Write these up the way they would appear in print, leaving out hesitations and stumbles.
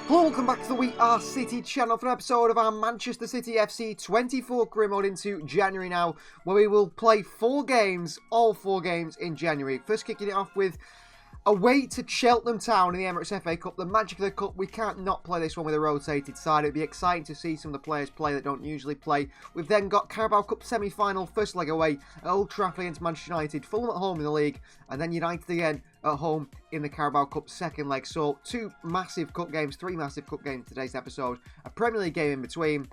Welcome back to the We Are City channel for an episode of our Manchester City FC24 career mode into January now, where we will play all four games in January. First kicking it off with away to Cheltenham Town in the Emirates FA Cup, the magic of the cup. We can't not play this one with a rotated side. It'd be exciting to see some of the players play that don't usually play. We've then got Carabao Cup semi-final, first leg away at Old Trafford against Manchester United, Fulham at home in the league, and then United again at home in the Carabao Cup second leg. So three massive cup games in today's episode, a Premier League game in between.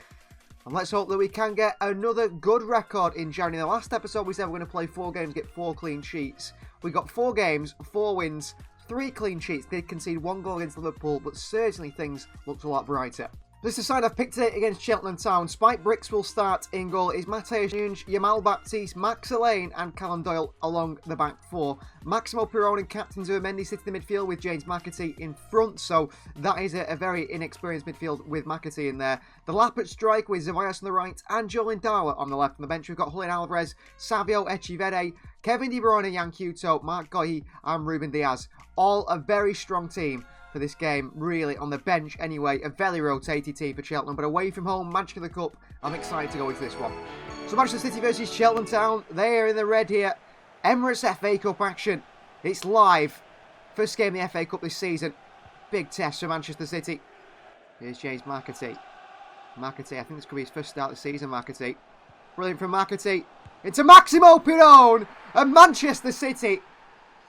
And let's hope that we can get another good record in January. The last episode we said we're going to play 4 games, get 4 clean sheets. We got 4 games, 4 wins, 3 clean sheets. Did concede 1 goal against Liverpool, but certainly things looked a lot brighter. This is the side I've picked today against Cheltenham Town. Spike Bricks will start in goal. Is Mateusz Nunes, Yamal Baptiste, Max Elaine and Callum Doyle along the back 4. Maximo Pirone and captain Zubimendi sit in the midfield with James McAtee in front. So that is a very inexperienced midfield with McAtee in there. The lap at strike with Zeballos on the right and Joel Ndawa on the left. On the bench we've got Julian Alvarez, Savio Echevere, Kevin De Bruyne, Jan Couto, Mark Gohi and Ruben Diaz. All a very strong team for this game, really, on the bench anyway. A very rotated team for Cheltenham, but away from home, Magic of the Cup, I'm excited to go into this one. So Manchester City versus Cheltenham Town, they are in the red here. Emirates FA Cup action, it's live. First game in the FA Cup this season. Big test for Manchester City. Here's James McAtee. I think this could be his first start of the season, McAtee. Brilliant from McAtee. Into Maximo Pirone, and Manchester City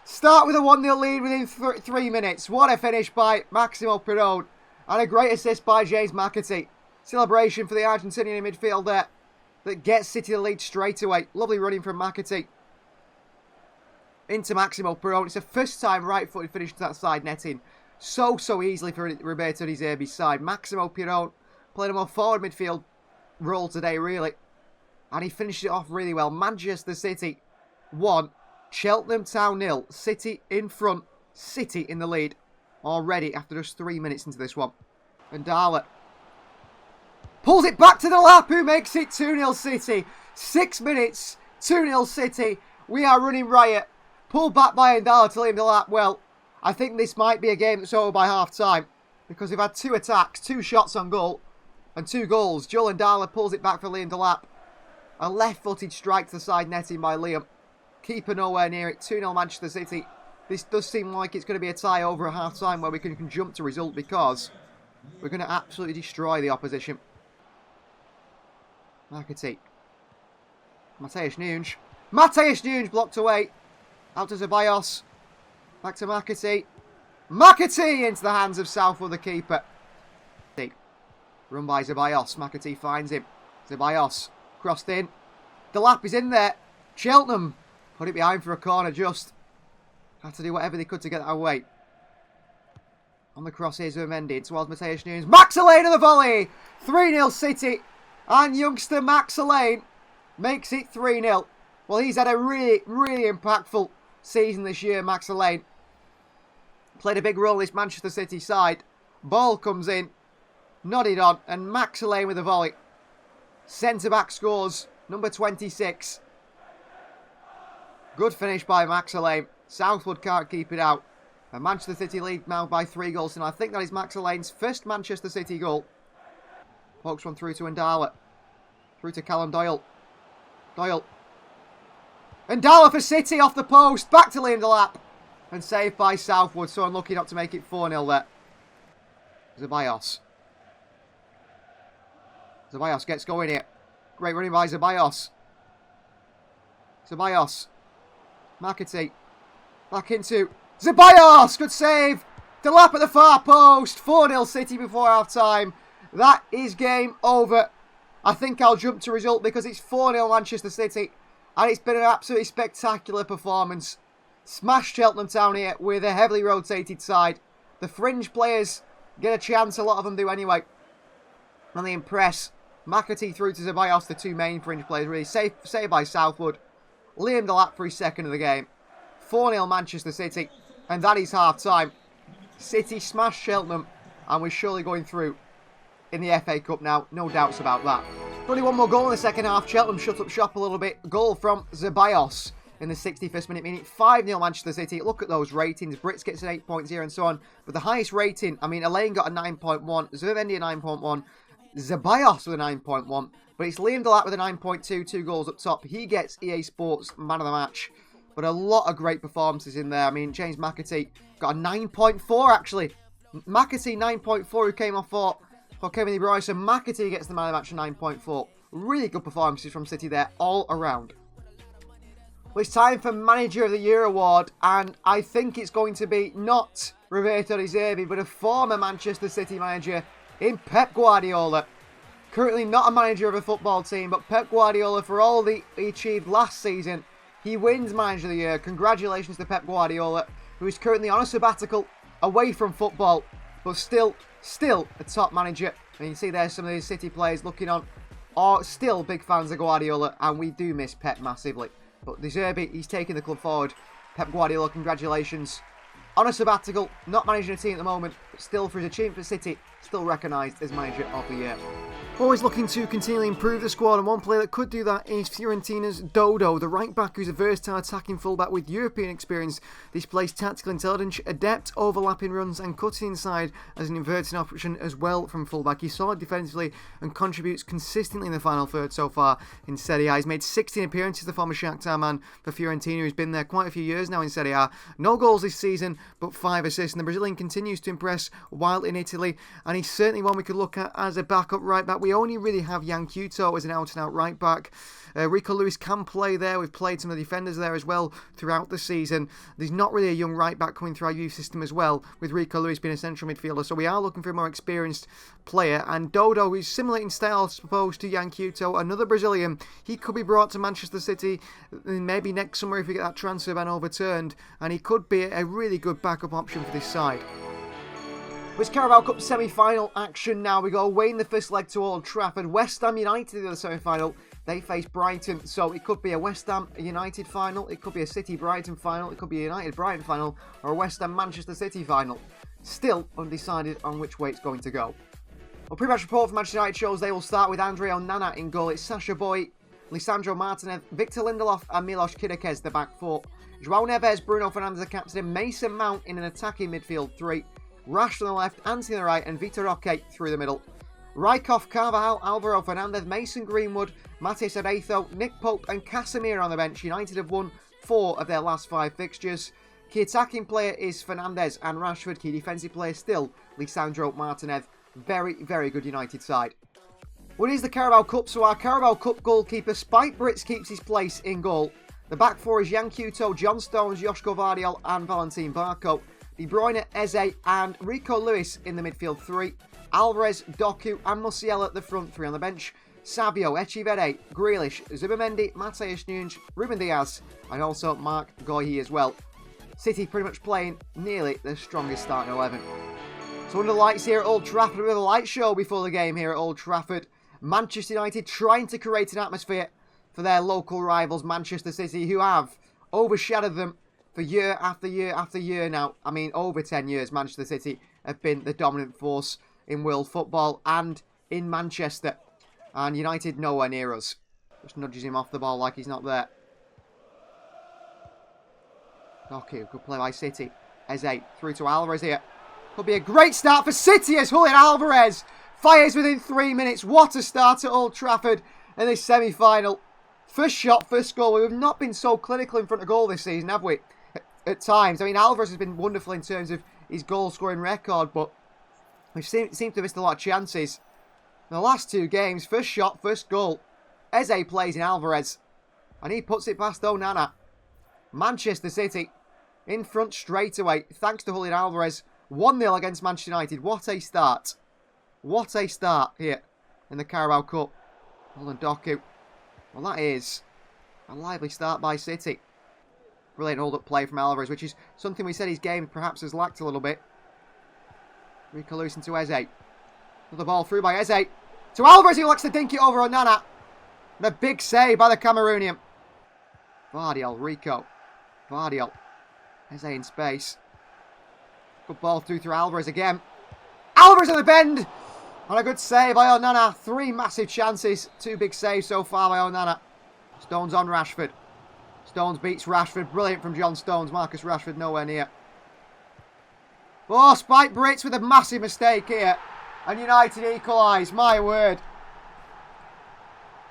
start with a 1-0 lead within 3 minutes. What a finish by Maximo Pirone. And a great assist by James McAtee. Celebration for the Argentinian midfielder that gets City the lead straight away. Lovely running from McAtee. Into Maximo Pirone. It's a first time right-footed finish to that side netting. So easily for Roberto De Zerbi's side. Maximo Pirone playing a more forward midfield role today, really. And he finished it off really well. Manchester City 1. Cheltenham Town 0. City in front. City in the lead already after just 3 minutes into this one. And Ndala pulls it back to the lap, who makes it 2-0 City. 6 minutes, 2-0 City. We are running riot. Pulled back by Ndala to leave the lap. Well, I think this might be a game that's over by half-time, because we've had 2 attacks, 2 shots on goal, and 2 goals. Joel Ndala pulls it back for Liam Delap. A left-footed strike to the side netting by Liam. Keeper nowhere near it. 2-0 Manchester City. This does seem like it's going to be a tie over at half-time where we can jump to result, because we're going to absolutely destroy the opposition. McAtee. Mateusz Nunes blocked away. Out to Zeballos. Back to McAtee. McAtee into the hands of Southwood, the keeper. Run by Zeballos. McAtee finds him. Zeballos crossed in. Delap is in there. Cheltenham put it behind for a corner just. Had to do whatever they could to get that away. On the cross here's Zubimendi towards Mateusz Nunes. Max Elaine of the volley. 3-0 City. And youngster Max Elaine makes it 3-0. Well, he's had a really impactful season this year, Max Elaine. Played a big role in this Manchester City side. Ball comes in. Nodded on. And Max Elaine with a volley. Centre-back scores. Number 26. Good finish by Max Elaine. Southwood can't keep it out. And Manchester City lead now by 3 goals. And I think that is Max Elaine's first Manchester City goal. Pokes one through to Ndala. Through to Callum Doyle. Ndala for City off the post. Back to Liam Delap. And saved by Southwood. So unlucky not to make it 4-0 there. Zeballos. Zeballos gets going here. Great running by Zeballos. McAtee. Back into Zeballos. Good save. Delap at the far post. 4-0 City before half-time. That is game over. I think I'll jump to result because it's 4-0 Manchester City. And it's been an absolutely spectacular performance. Smashed Cheltenham Town here with a heavily rotated side. The fringe players get a chance. A lot of them do anyway. And they impress. McAtee through to Zeballos, the 2 main fringe players. Really saved by Southwood. Liam Delap for his second of the game. 4-0 Manchester City. And that is half-time. City smashed Cheltenham. And we're surely going through in the FA Cup now. No doubts about that. Only one more goal in the second half. Cheltenham shut up shop a little bit. Goal from Zeballos. in the 61st minute, meaning 5-0 Manchester City. Look at those ratings. Brits gets an 8.0 and so on. But the highest rating, I mean, Elaine got a 9.1, Zervendi a 9.1, Zeballos with a 9.1. But it's Liam Delap with a 9.2, 2 goals up top. He gets EA Sports Man of the Match. But a lot of great performances in there. I mean, James McAtee got a 9.4 actually. McAtee 9.4 who came off for Kevin De Bruyne. So McAtee gets the Man of the Match at 9.4. Really good performances from City there all around. Well, it's time for Manager of the Year award. And I think it's going to be not Roberto De Zerbi, but a former Manchester City manager in Pep Guardiola. Currently not a manager of a football team, but Pep Guardiola, for all he achieved last season, he wins Manager of the Year. Congratulations to Pep Guardiola, who is currently on a sabbatical away from football, but still a top manager. And you can see there's some of these City players looking on, are still big fans of Guardiola, and we do miss Pep massively. But De Zerbi, he's taking the club forward. Pep Guardiola, congratulations. On a sabbatical, not managing a team at the moment, but still for his achievement for City, still recognised as Manager of the Year. Always looking to continually improve the squad, and one player that could do that is Fiorentina's Dodo, the right back who's a versatile attacking fullback with European experience, displays tactical intelligence, adept overlapping runs and cutting inside as an inverted option as well from fullback. He's solid defensively and contributes consistently in the final third so far in Serie A. He's made 16 appearances, the former Shakhtar man for Fiorentina, who's been there quite a few years now in Serie A. No goals this season, but 5 assists, and the Brazilian continues to impress while in Italy, and he's certainly one we could look at as a backup right back. We only really have Yan Couto as an out-and-out right back. Rico Lewis can play there. We've played some of the defenders there as well throughout the season. There's not really a young right back coming through our youth system as well, with Rico Lewis being a central midfielder, so we are looking for a more experienced player. And Dodo, who's similar in style, I suppose, to Yan Couto, another Brazilian. He could be brought to Manchester City maybe next summer if we get that transfer ban overturned, and he could be a really good backup option for this side. It's Carabao Cup semi-final action now. We go away in the first leg to Old Trafford. West Ham United in the semi-final. They face Brighton. So it could be a West Ham United final. It could be a City Brighton final. It could be a United Brighton final. Or a West Ham Manchester City final. Still undecided on which way it's going to go. Well, pre-match report from Manchester United shows they will start with Andre Onana in goal. It's Sasha Boy, Lisandro Martinez, Victor Lindelof and Milos Kidikes, the back four. João Neves, Bruno Fernandes, the captain, and Mason Mount in an attacking midfield three. Rash on the left, Anthony on the right, and Vitor Roque through the middle. Raikkoff, Carvajal, Alvaro Fernandez, Mason Greenwood, Matheus Arezo, Nick Pope and Casemiro on the bench. United have won 4 of their last 5 fixtures. Key attacking player is Fernandez and Rashford. Key defensive player still Lisandro Martinez. Very, very good United side. Well, it is the Carabao Cup, so our Carabao Cup goalkeeper Spike Brits keeps his place in goal. The back four is Yan Couto, John Stones, Joško Vardiol and Valentin Barco. De Bruyne, Eze and Rico Lewis in the midfield three. Alvarez, Doku and Musiala at the front three on the bench. Savio, Echeverri, Grealish, Zubimendi, Matheus Nunes, Ruben Diaz and also Marc Guehi as well. City pretty much playing nearly their strongest starting 11. So under the lights here at Old Trafford, with a light show before the game here at Old Trafford. Manchester United trying to create an atmosphere for their local rivals Manchester City, who have overshadowed them for year after year after year now. I mean, over 10 years, Manchester City have been the dominant force in world football and in Manchester. And United nowhere near us. Just nudges him off the ball like he's not there. Okay, good play by City. Eze through to Alvarez here. Could be a great start for City as Julian Alvarez fires within 3 minutes. What a start at Old Trafford in this semi-final. First shot, first goal. We have not been so clinical in front of goal this season, have we? At times. I mean, Alvarez has been wonderful in terms of his goal-scoring record, but we seem to have missed a lot of chances. In the last 2 games, first shot, first goal. Eze plays in Alvarez, and he puts it past Onana. Manchester City in front straight away, thanks to Julian Alvarez. 1-0 against Manchester United. What a start. What a start here in the Carabao Cup. Well done, Doku. Well, that is a lively start by City. Brilliant hold-up play from Alvarez, which is something we said his game perhaps has lacked a little bit. Rico Lewis into Eze. Another ball through by Eze. To Alvarez, who likes to dink it over Onana. And a big save by the Cameroonian. Vardiol, Rico. Vardiol. Eze in space. Good ball through Alvarez again. Alvarez on the bend. And a good save by Onana. 3 massive chances. 2 big saves so far by Onana. Stones on Rashford. Stones beats Rashford. Brilliant from John Stones. Marcus Rashford nowhere near. Oh, Spike Brits with a massive mistake here. And United equalise. My word.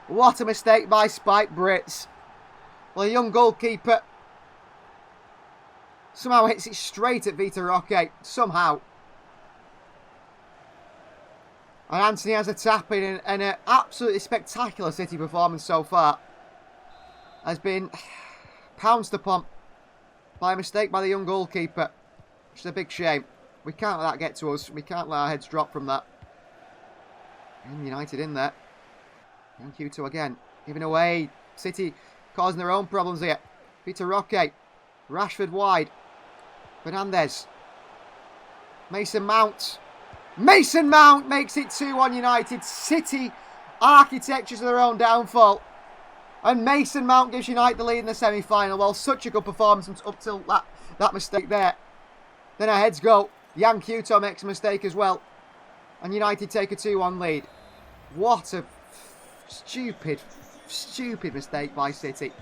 What a mistake by Spike Brits. Well, a young goalkeeper somehow hits it straight at Vitor Roque. Somehow. And Anthony has a tap in, and an absolutely spectacular City performance so far has been pounced upon by a mistake by the young goalkeeper. Which is a big shame. We can't let that get to us. We can't let our heads drop from that. And United in there. And Q2 again. Giving away. City causing their own problems here. Vitor Roque. Rashford wide. Fernandes. Mason Mount. Mason Mount makes it 2-1 United. City architectures of their own downfall. And Mason Mount gives United the lead in the semi-final. Well, such a good performance up till that mistake there. Then our heads go. Yan Kuto makes a mistake as well. And United take a 2-1 lead. What a stupid mistake by City.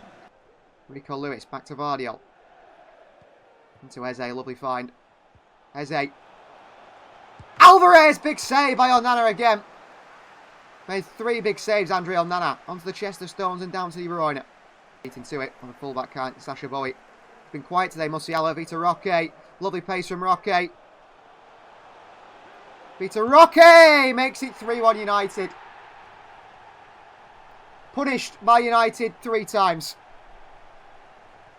Rico Lewis back to Vardiol. Into Eze, lovely find. Eze. Alvarez, big save by Onana again. Made 3 big saves, Andre Onana. Onto the chest of Stones and down to De Bruyne. Into it on the fullback count, Sasha Bowie. It's been quiet today, Musiala, Vitor Roque. Lovely pace from Roque. Vitor Roque makes it 3-1 United. Punished by United 3 times.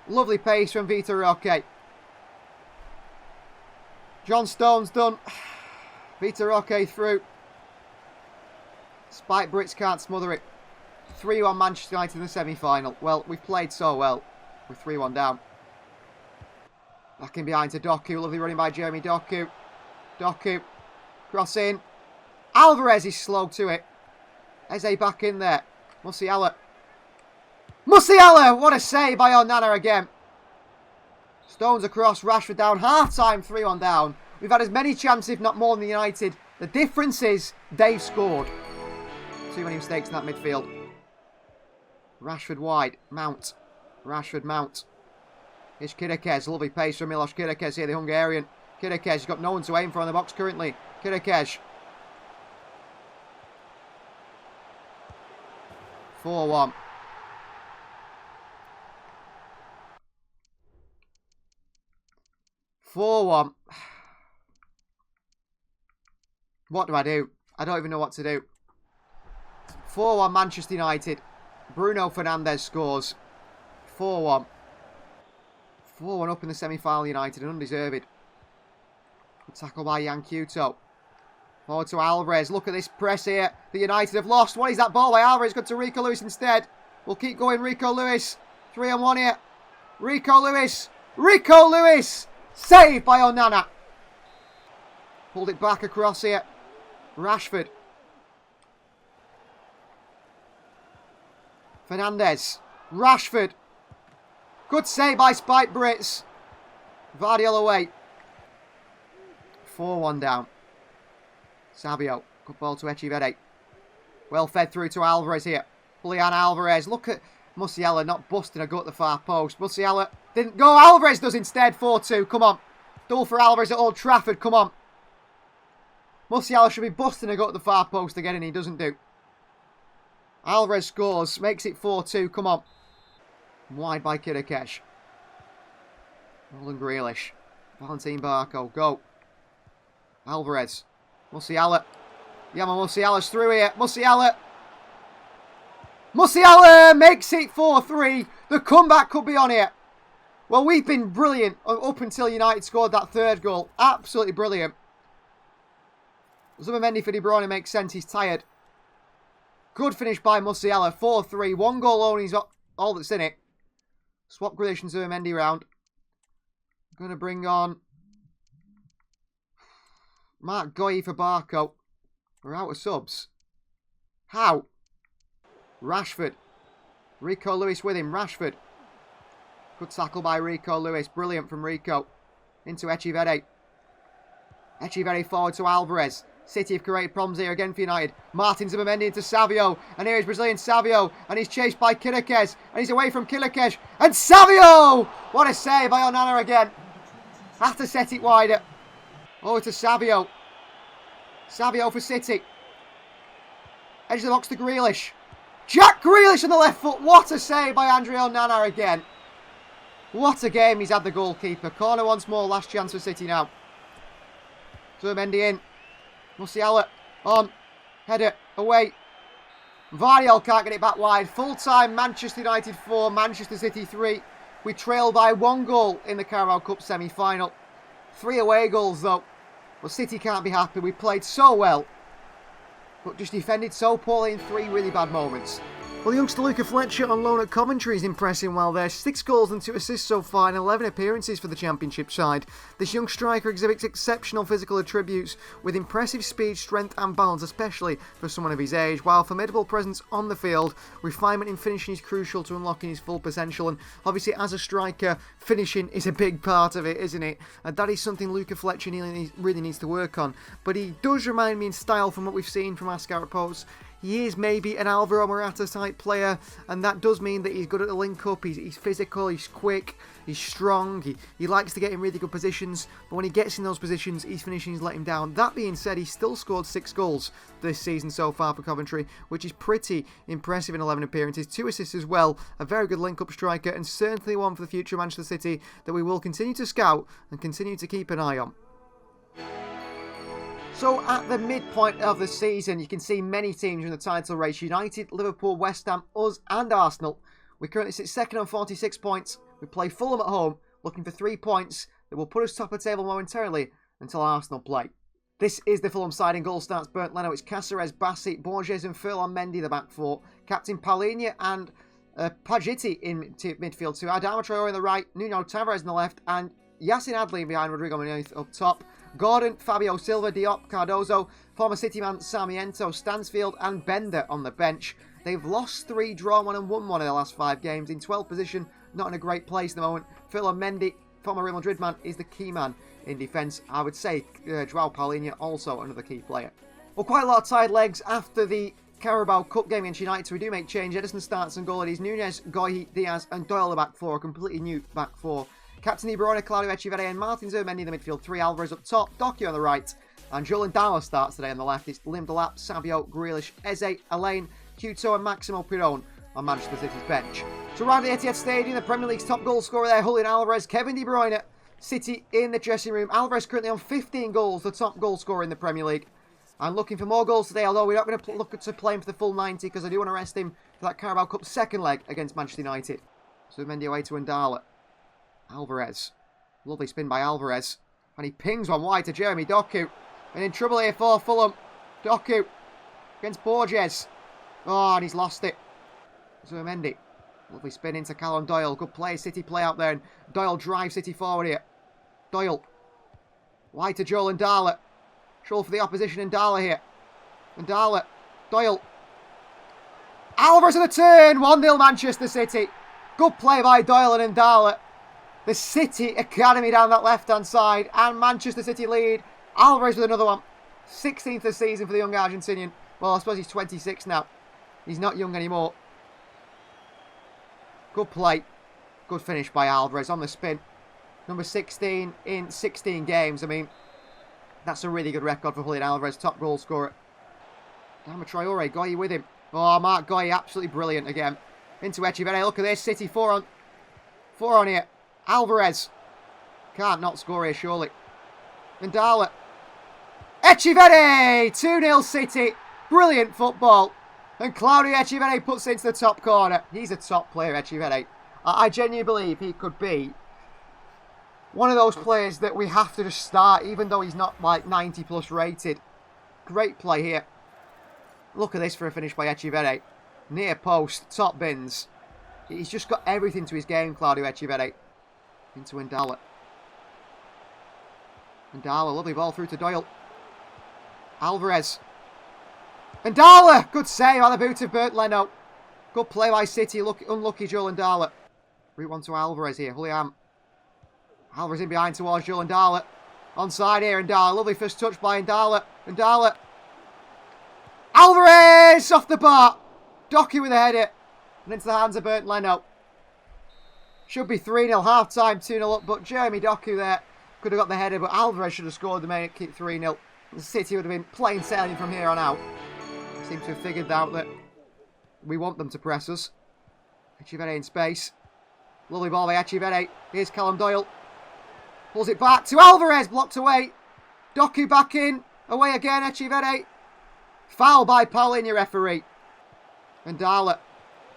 Lovely pace from Vitor Roque. John Stones done. Vitor Roque through. Spike Brits can't smother it. 3-1 Manchester United in the semi-final. Well, we've played so well. We're 3-1 down. Back in behind to Doku. Lovely running by Jeremy Doku. Doku. Cross in. Alvarez is slow to it. Eze back in there. Musiala. Musiala! What a save by Onana again. Stones across. Rashford down. Half-time 3-1 down. We've had as many chances, if not more, than United. The difference is they've scored. Too many mistakes in that midfield. Rashford wide. Mount. Rashford Mount. Here's Kirikez. Lovely pace from Milos Kirikez here, the Hungarian. Kirikez has got no one to aim for in the box currently. Kirikez. 4-1. What do I do? I don't even know what to do. 4-1 Manchester United. Bruno Fernandes scores. 4-1. 4-1 up in the semi-final United, and undeserved. Good tackle by Yan Kuto. Forward to Alvarez. Look at this press here. The United have lost. What is that ball by Alvarez? Good to Rico Lewis instead. We'll keep going. Rico Lewis. 3-on-1 here. Rico Lewis. Rico Lewis. Saved by Onana. Pulled it back across here. Rashford. Fernandes. Rashford. Good save by Spike Brits. Vardiol away. 4-1 down. Savio. Good ball to Echeverri. Well fed through to Alvarez here. Julian Alvarez. Look at Musiala not busting a gut at the far post. Musiala didn't go. Alvarez does instead. 4-2. Come on. Double for Alvarez at Old Trafford. Come on. Musiala should be busting a gut at the far post again, and he doesn't do. Alvarez scores. Makes it 4-2. Come on. Wide by Kirikesh. Nolan Grealish. Valentin Barco. Go. Alvarez. Musiala. Yeah, Musiala's through here. Musiala. Musiala makes it 4-3. The comeback could be on here. Well, we've been brilliant up until United scored that third goal. Absolutely brilliant. Zubimendi for De Bruyne makes sense. He's tired. Good finish by Musiala. 4-3. 1 goal only is all that's in it. Swap Grealish and Zubimendi round. Going to bring on Mark Goyi for Barco. We're out of subs. How? Rashford. Rico Lewis with him. Rashford. Good tackle by Rico Lewis. Brilliant from Rico. Into Echeverri. Echeverri forward to Alvarez. City have created problems here again for United. Martin Zubimendi into Savio. And here is Brazilian Savio. And he's chased by Quilliquez. And he's away from Quilliquez. And Savio! What a save by Onana again. Have to set it wider. Over to Savio. Savio for City. Edge of the box to Grealish. Jack Grealish on the left foot. What a save by Andre Onana again. What a game he's had, the goalkeeper. Corner once more. Last chance for City now. Zubimendi in. Musiala on. Header away. Vardiel can't get it back wide. Full-time Manchester United 4, Manchester City 3. We trail by 1 goal in the Carabao Cup semi-final. 3 away goals though. But City can't be happy. We played so well, but just defended so poorly in 3 really bad moments. Well, the youngster Luca Fletcher on loan at Coventry is impressing well there. 6 goals and 2 assists so far in 11 appearances for the Championship side. This young striker exhibits exceptional physical attributes with impressive speed, strength and balance, especially for someone of his age. While formidable presence on the field, refinement in finishing is crucial to unlocking his full potential. And obviously as a striker, finishing is a big part of it, isn't it? And that is something Luca Fletcher really needs to work on. But he does remind me in style from what we've seen from our scout reports. He is maybe an Alvaro Morata type player, and that does mean that he's good at the link-up, he's physical, he's quick, he's strong, he likes to get in really good positions, but when he gets in those positions, his finishing's let him down. That being said, he's still scored 6 goals this season so far for Coventry, which is pretty impressive in 11 appearances, 2 assists as well, a very good link-up striker, and certainly one for the future Manchester City that we will continue to scout and continue to keep an eye on. So at the midpoint of the season, you can see many teams in the title race. United, Liverpool, West Ham, us and Arsenal. We currently sit second on 46 points. We play Fulham at home, looking for 3 points that will put us top of the table momentarily until Arsenal play. This is the Fulham side. In goal starts Bernd Leno. It's Caceres, Bassett, Borges and Furlong Mendy the back 4. Captain Paulinho and Pagiti in midfield 2. Adama Traore on the right, Nuno Tavares on the left, and Yassin Adli behind Rodrigo Munoz up top. Gordon, Fabio Silva, Diop, Cardozo, former City man Sarmiento, Stansfield and Bender on the bench. They've lost 3, drawn 1 and won 1 in the last 5 games. In 12th position, not in a great place at the moment. Furlong Mendy, former Real Madrid man, is the key man in defence. I would say Joao Paulinho also another key player. Well, quite a lot of tired legs after the Carabao Cup game against United, so we do make change. Edison starts and goal. It is Nunez, Goyi, Diaz and Doyle the back 4, a completely new back 4. Captain De Bruyne, Claudio Echeverri and Martin Zubimendi in the midfield 3, Alvarez up top, Doku on the right, and Julian Dalo starts today on the left. It's Lindelap, Savio, Grealish, Eze, Elaine, Couto and Maximo Piron on Manchester City's bench. So around the Etihad Stadium, the Premier League's top goal scorer there, Julian Alvarez, Kevin De Bruyne, City in the dressing room. Alvarez currently on 15 goals, the top goal scorer in the Premier League. I'm looking for more goals today, although we're not going to look to play him for the full 90 because I do want to rest him for that Carabao Cup second leg against Manchester United. So Mendy away to Ndala. Alvarez. Lovely spin by Alvarez. And he pings one wide to Jeremy Doku. And in trouble here for Fulham. Doku against Borges. Oh, and he's lost it. Zubimendi. Lovely spin into Callum Doyle. Good play, City play out there. And Doyle drives City forward here. Doyle. Wide to Joel Ndala. Trouble for the opposition. Ndala here. Ndala. Doyle. Alvarez on the turn. 1-0 Manchester City. Good play by Doyle and Ndala. The City Academy down that left-hand side. And Manchester City lead. Alvarez with another one. 16th of the season for the young Argentinian. Well, I suppose he's 26 now. He's not young anymore. Good play. Good finish by Alvarez on the spin. Number 16 in 16 games. I mean, that's a really good record for Julian Alvarez. Top goal scorer. Adama Traore. Goyi with him. Oh, Mark Goyi. Absolutely brilliant again. Into Echeverri. Look at this. City 4 on here. Alvarez. Can't not score here, surely. Ndala. Echeverri! 2-0 City. Brilliant football. And Claudio Echeverri puts it into the top corner. He's a top player, Echeverri. I genuinely believe he could be one of those players that we have to just start, even though he's not like 90 plus rated. Great play here. Look at this for a finish by Echeverri. Near post, top bins. He's just got everything to his game, Claudio Echeverri. Into Ndala. Ndala, lovely ball through to Doyle. Alvarez. Ndala! Good save on the boot of Bernd Leno. Good play by City. Unlucky Joel Ndala. Route one to Alvarez here. Julian. Alvarez in behind towards Joel Ndala. Onside here, Ndala. Lovely first touch by Ndala. Ndala. Alvarez off the bar. Docky with a header. And into the hands of Bernd Leno. Should be 3-0 half-time, 2-0 up. But Jeremy Doku there could have got the header. But Alvarez should have scored the main kick 3-0. The City would have been plain sailing from here on out. Seem to have figured out that we want them to press us. Echeverri in space. Lovely ball by Echeverri. Here's Callum Doyle. Pulls it back to Alvarez. Blocked away. Doku back in. Away again, Echeverri. Foul by Paulinho, referee. Ndala.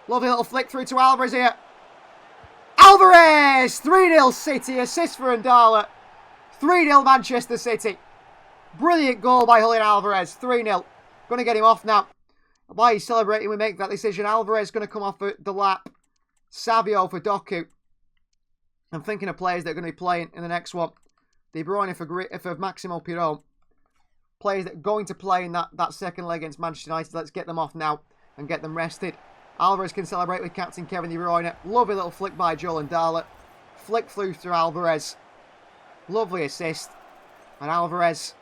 Lovely little flick through to Alvarez here. Alvarez! 3-0 City. Assist for Ndala. 3-0 Manchester City. Brilliant goal by Julian Alvarez. 3-0. Going to get him off now. While he's celebrating, we make that decision. Alvarez going to come off the lap. Savio for Doku. I'm thinking of players that are going to be playing in the next one. De Bruyne for Maximo Piron. Players that are going to play in that second leg against Manchester United. Let's get them off now and get them rested. Alvarez can celebrate with captain Kevin De Bruyne. Lovely little flick by Joel Ndala. Flick through to Alvarez. Lovely assist. And Alvarez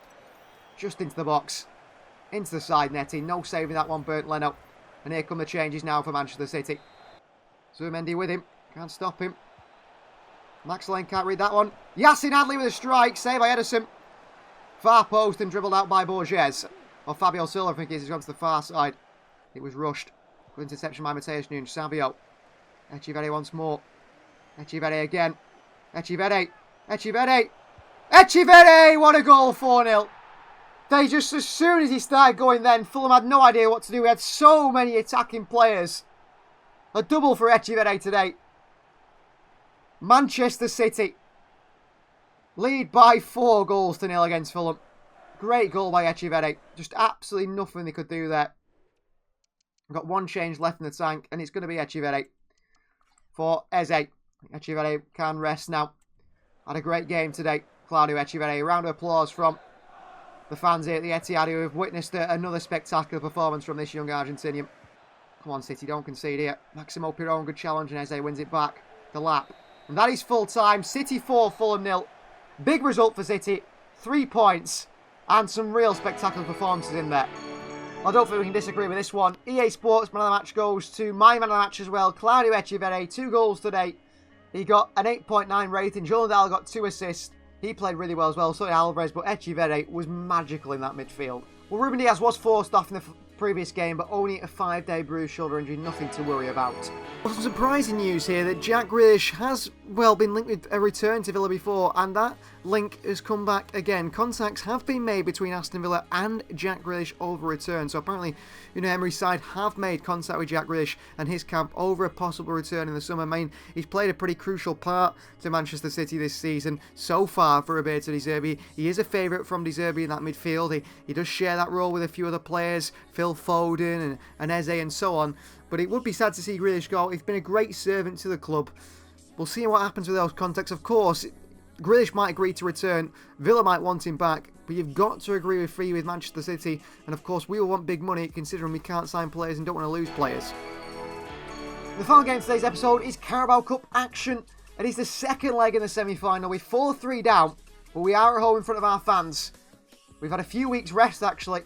just into the box. Into the side netting. No saving that one, Bernd Leno. And here come the changes now for Manchester City. Zubimendi with him. Can't stop him. Max Lane can't read that one. Yassin Adli with a strike. Saved by Ederson. Far post and dribbled out by Borges. Or Fabio Silva, I think he's gone to the far side. It was rushed. Good interception by Mateus Nunes. Savio. Echeverri once more. Echeverri again. Echeverri. Echeverri. Echeverri! What a goal, 4-0. They just, as soon as he started going then, Fulham had no idea what to do. We had so many attacking players. A double for Echeverri today. Manchester City lead by 4-0 against Fulham. Great goal by Echeverri. Just absolutely nothing they could do there. We've got one change left in the tank, and it's going to be Echeverri for Eze. Echeverri can rest now. Had a great game today, Claudio Echeverri. A round of applause from the fans here at the Etihad who have witnessed another spectacular performance from this young Argentinian. Come on, City, don't concede here. Maximo Piron, good challenge, and Eze wins it back. The lap. And that is full time. City 4, Fulham 0. Big result for City. 3 points. And some real spectacular performances in there. I don't think we can disagree with this one. EA Sports man of the match goes to my man of the match as well. Claudio Echeverri, 2 goals today. He got an 8.9 rating. Joel Ndala got 2 assists. He played really well as well. So did Alvarez, but Echeverri was magical in that midfield. Well, Ruben Diaz was forced off in the previous game, but only a 5-day bruised shoulder injury, nothing to worry about. Well, some surprising news here that Jack Grealish has, well, been linked with a return to Villa before, and that link has come back again. Contacts have been made between Aston Villa and Jack Grealish over return, so apparently, Emery's side have made contact with Jack Grealish and his camp over a possible return in the summer. I mean, he's played a pretty crucial part to Manchester City this season so far for Roberto De Zerbi. He is a favourite from De Zerbi in that midfield. He does share that role with a few other players, Phil Foden and Eze and so on. But it would be sad to see Grealish go. He's been a great servant to the club. We'll see what happens with those contacts. Of course, Grealish might agree to return. Villa might want him back. But you've got to agree with Manchester City. And of course, we will want big money considering we can't sign players and don't want to lose players. The final game of today's episode is Carabao Cup action. It is the second leg in the semi-final. We're 4-3 down. But we are at home in front of our fans. We've had a few weeks rest actually.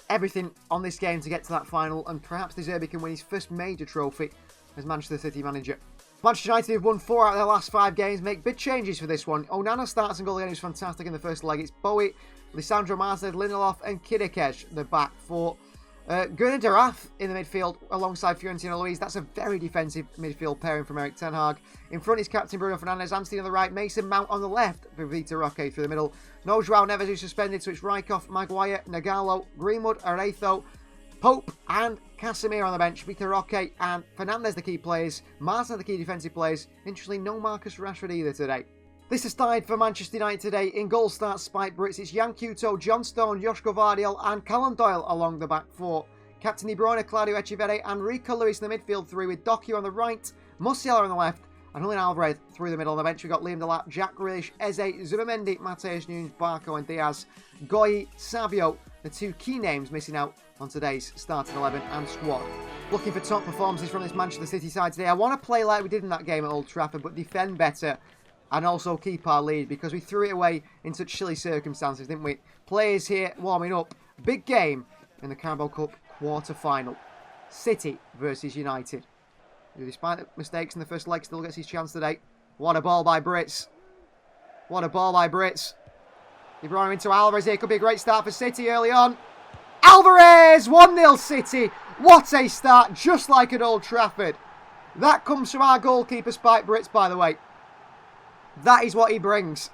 Everything on this game to get to that final, and perhaps De Zerbi can win his first major trophy as Manchester City manager. Manchester United have won 4 out of their last 5 games, make big changes for this one. Onana starts and goal again, who's fantastic in the first leg. It's Bowie, Lisandro Martinez, Lindelof and Kidikej, the back 4. Gunnar Darath in the midfield alongside Fiorentino Luis. That's a very defensive midfield pairing from Erik Ten Hag. In front is captain Bruno Fernandes, Anthony on the right, Mason Mount on the left for Vitor Roque through the middle. No João Neves who's suspended, so it's Rijkoff, Maguire, Nagalo, Greenwood, Aretho, Pope and Casemiro on the bench. Vitor Roque and Fernandes the key players. Martin the key defensive players. Interestingly, no Marcus Rashford either today. This is tied for Manchester United today. In goal starts Spike Brits. It's Jan Couto, John Stone, Joshko Vardiol and Callum Doyle along the back 4. Captain De Bruyne, Claudio Echeverri and Rico Lewis in the midfield 3 with Doku on the right, Musiala on the left and Julian Alvarez through the middle. On the bench we've got Liam Delap, Jack Grealish, Eze, Zubimendi, Mateus Nunes, Barco and Diaz, Goyi, Savio, the 2 key names missing out on today's starting 11 and squad. Looking for top performances from this Manchester City side today. I want to play like we did in that game at Old Trafford but defend better. and also keep our lead, because we threw it away in such silly circumstances, didn't we? Players here warming up. Big game in the Carabao Cup quarter-final. City versus United. Despite the mistakes in the first leg, still gets his chance today. What a ball by Brits. What a ball by Brits. He brought him into Alvarez here. Could be a great start for City early on. Alvarez! 1-0 City. What a start, just like at Old Trafford. That comes from our goalkeeper, Spike Brits, by the way. That is what he brings.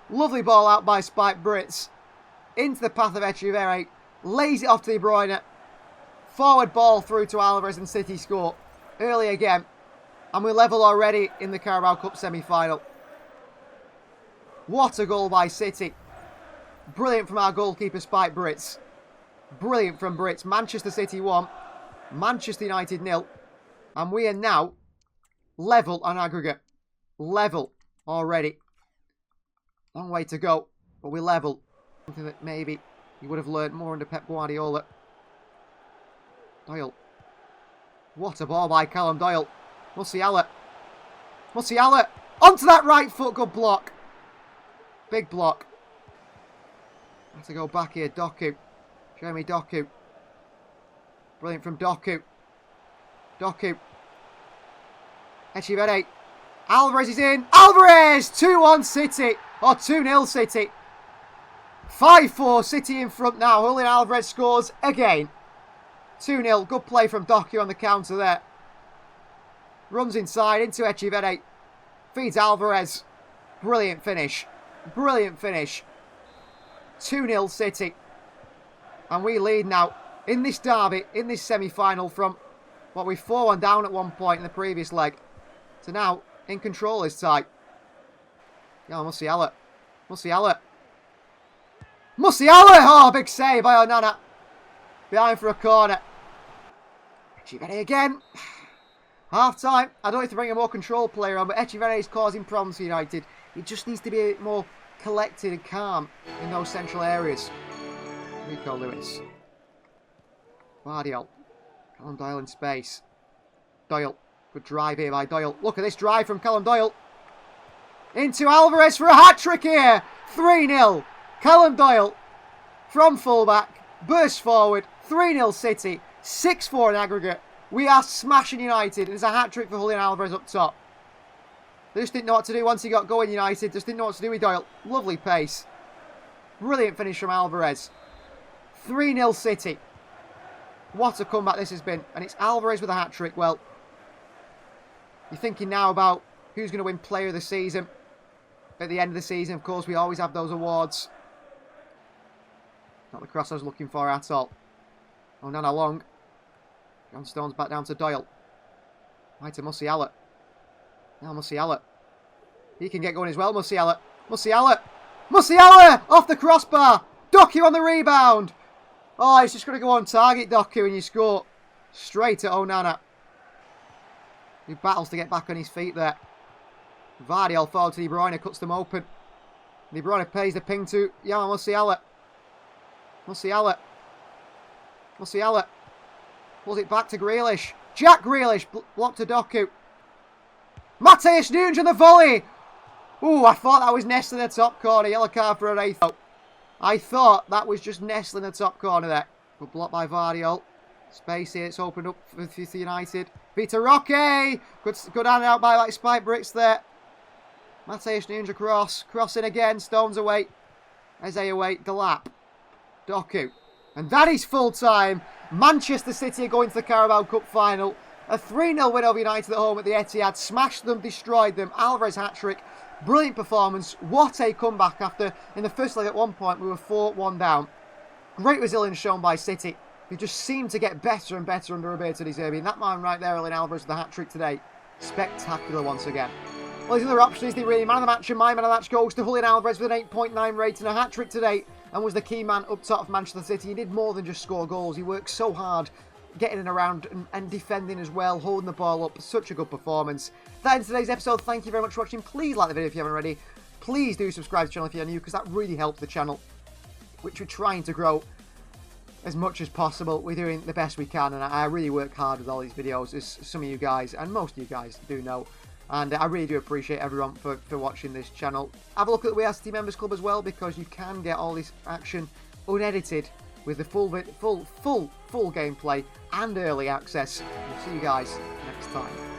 Lovely ball out by Spike Brits. Into the path of Echeverri. Lays it off to De Bruyne. Forward ball through to Alvarez, and City score early again. And we're level already in the Carabao Cup semi-final. What a goal by City. Brilliant from our goalkeeper, Spike Brits. Brilliant from Brits. Manchester City 1. Manchester United 0. And we are now level on aggregate. Level already. Long way to go, but we're level. Something that maybe you would have learned more under Pep Guardiola. Doyle. What a ball by Callum Doyle. Musiala. Musiala. Onto that right foot. Good block. Big block. Have to go back here. Doku. Jeremy Doku. Brilliant from Doku. Doku. Echeverri. Alvarez is in. Alvarez! 2-1 City. Or 2-0 City. 5-4 City in front now. Julian Alvarez scores again. 2-0. Good play from Doku on the counter there. Runs inside into Echeverri. Feeds Alvarez. Brilliant finish. Brilliant finish. 2-0 City. And we lead now in this derby, in this semi-final, from what we 4-1 down at one point in the previous leg to now in control this time. Yeah, Musiala. Musiala. Musiala! Oh, big save by Onana. Behind for a corner. Echeverri again. Half time. I don't need to bring a more control player on, but Echeverri is causing problems for United. He just needs to be a bit more collected and calm in those central areas. Rico Lewis. Guardiola. Callum Doyle in space. Doyle. Good drive here by Doyle. Look at this drive from Callum Doyle. Into Alvarez for a hat-trick here. 3-0. Callum Doyle from fullback. Burst forward. 3-0 City. 6-4 in aggregate. We are smashing United. There's a hat-trick for Julian Alvarez up top. They just didn't know what to do once he got going, United. Just didn't know what to do with Doyle. Lovely pace. Brilliant finish from Alvarez. 3-0 City. What a comeback this has been. And it's Alvarez with a hat-trick. Well, you're thinking now about who's going to win Player of the Season. At the end of the season, of course, we always have those awards. Not the cross I was looking for at all. Oh, Nana Long. John Stones back down to Doyle. Right to Musiala. Now Musiala. He can get going as well, Musiala. Musiala! Musiala! Off the crossbar! Doku on the rebound! Oh, he's just going to go on target, Doku, and you score straight at Onana. He battles to get back on his feet there. Vardy forward to De Bruyne, cuts them open. De Bruyne pays the ping to Musiala. Musiala. Musiala. Pulls it back to Grealish. Jack Grealish blocked to Doku. Matheus Nunes on the volley. Ooh, I thought that was nestling in the top corner. Yellow card for Aretho. I thought that was just nestling in the top corner there. But blocked by Vardy. Space here, it's opened up for United. Peter Roque. Good hand out by Spike Brits there. Matheus Nunes across. Crossing again. Stones away. Eze away. Delap. Doku. And that is full time. Manchester City are going to the Carabao Cup final. A 3-0 win over United at home at the Etihad. Smashed them, destroyed them. Alvarez hat-trick. Brilliant performance. What a comeback after, in the first leg at one point, we were 4-1 down. Great resilience shown by City, who just seemed to get better and better under Roberto De Zerbi. And that man right there, Julian Alvarez, with the hat-trick today. Spectacular once again. Well, his other option is the really man of the match, and my man of the match goes to Julian Alvarez with an 8.9 rating, a hat-trick today, and was the key man up top of Manchester City. He did more than just score goals. He worked so hard, getting in around and defending as well, holding the ball up. Such a good performance. That ends today's episode. Thank you very much for watching. Please like the video if you haven't already. Please do subscribe to the channel if you're new, because that really helps the channel, which we're trying to grow as much as possible. We're doing the best we can, and I really work hard with all these videos, as some of you guys, and most of you guys do know. And I really do appreciate everyone for watching this channel. Have a look at the We Are City Members Club as well, because you can get all this action unedited with the full gameplay and early access. We'll see you guys next time.